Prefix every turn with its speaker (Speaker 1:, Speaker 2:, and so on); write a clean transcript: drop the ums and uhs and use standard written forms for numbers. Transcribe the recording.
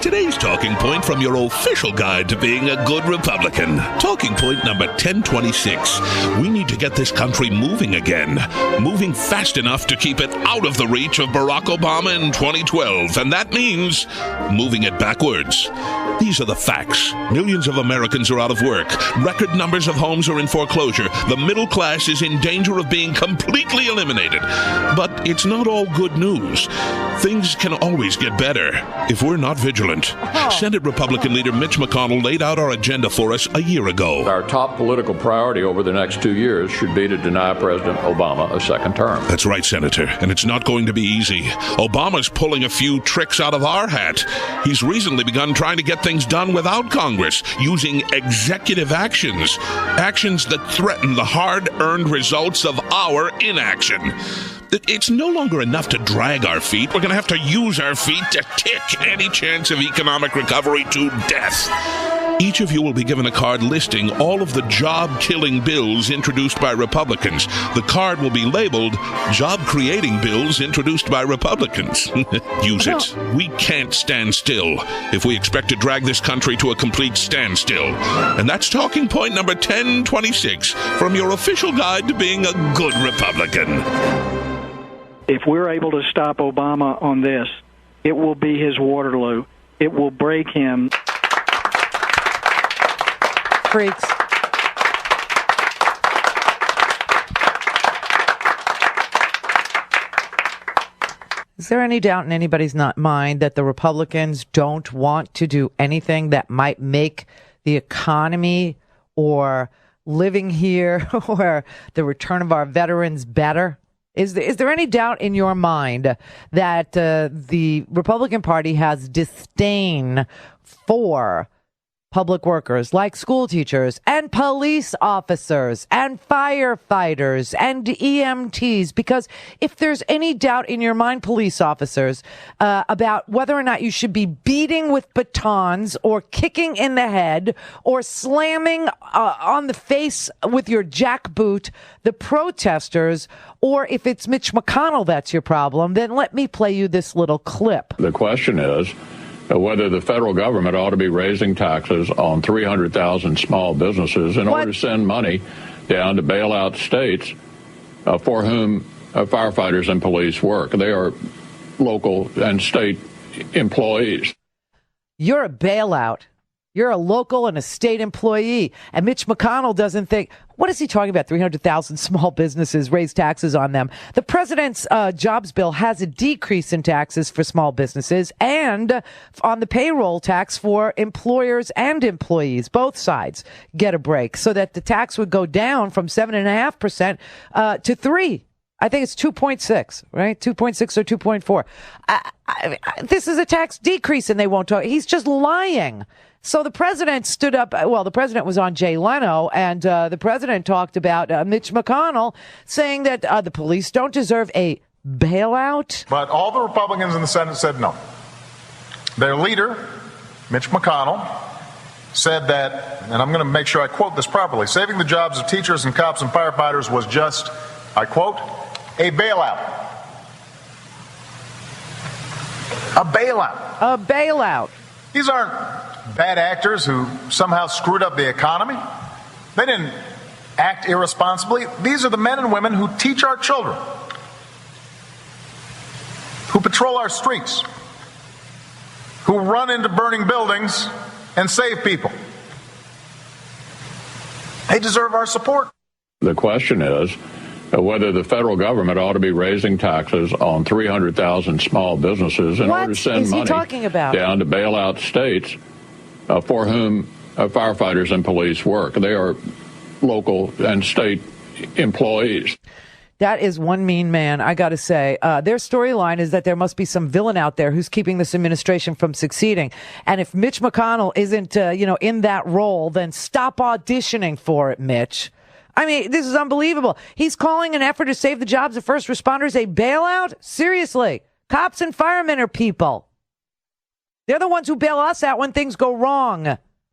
Speaker 1: Today's talking point from your official guide to being a good Republican. Talking point number 1026. We need to get this country moving again. Moving fast enough to keep it out of the reach of Barack Obama in 2012. And that means moving it backwards. These are the facts. Millions of Americans are out of work. Record numbers of homes are in foreclosure. The middle class is in danger of being completely eliminated. But it's not all good news. Things can always get better if we're not vigilant. Senate Republican leader Mitch McConnell laid out our agenda for us a year ago.
Speaker 2: Our top political priority over the next 2 years should be to deny President Obama a second term.
Speaker 1: That's right, Senator, and it's not going to be easy. Obama's pulling a few tricks out of our hat. He's recently begun trying to get things done without Congress, using executive actions. Actions that threaten the hard-earned results of our inaction. It's no longer enough to drag our feet. We're going to have to use our feet to kick any chance of economic recovery to death. Each of you will be given a card listing all of the job-killing bills introduced by Republicans. The card will be labeled job-creating bills introduced by Republicans. Use it. We can't stand still if we expect to drag this country to a complete standstill. And that's talking point number 1026 from your official guide to being a good Republican.
Speaker 3: If we're able to stop Obama on this, it will be his Waterloo. It will break him.
Speaker 4: Freaks. Is there any doubt in anybody's mind that the Republicans don't want to do anything that might make the economy or living here or the return of our veterans better? Is there any doubt in your mind that the Republican Party has disdain for public workers like school teachers and police officers and firefighters and EMTs? Because if there's any doubt in your mind, police officers, about whether or not you should be beating with batons or kicking in the head or slamming on the face with your jackboot the protesters, or if it's Mitch McConnell that's your problem, then let me play you this little clip.
Speaker 2: The question is whether the federal government ought to be raising taxes on 300,000 small businesses in order to send money down to bail out states for whom firefighters and police work. They are local and state employees.
Speaker 4: You're a bailout. You're a local and a state employee. And Mitch McConnell doesn't think, what is he talking about? 300,000 small businesses, raise taxes on them. The president's jobs bill has a decrease in taxes for small businesses and on the payroll tax for employers and employees. Both sides get a break so that the tax would go down from 7.5% to 3%. I think it's 2.6, right? 2.6 or 2.4. This is a tax decrease and they won't talk. He's just lying. So the president stood up. Well, the president was on Jay Leno, and the president talked about Mitch McConnell saying that the police don't deserve a bailout.
Speaker 5: But all the Republicans in the Senate said no. Their leader, Mitch McConnell, said that, and I'm going to make sure I quote this properly, saving the jobs of teachers and cops and firefighters was just, I quote, a bailout. A bailout.
Speaker 4: A bailout.
Speaker 5: These aren't bad actors who somehow screwed up the economy. They didn't act irresponsibly. These are the men and women who teach our children, who patrol our streets, who run into burning buildings and save people. They deserve our support.
Speaker 2: The question is whether the federal government ought to be raising taxes on 300,000 small businesses in order to send money down to bail out states for whom firefighters and police work. They are local and state employees.
Speaker 4: That is one mean man, I got to say. Their storyline is that there must be some villain out there who's keeping this administration from succeeding. And if Mitch McConnell isn't, in that role, then stop auditioning for it, Mitch. I mean, this is unbelievable. He's calling an effort to save the jobs of first responders a bailout? Seriously. Cops and firemen are people. They're the ones who bail us out when things go wrong.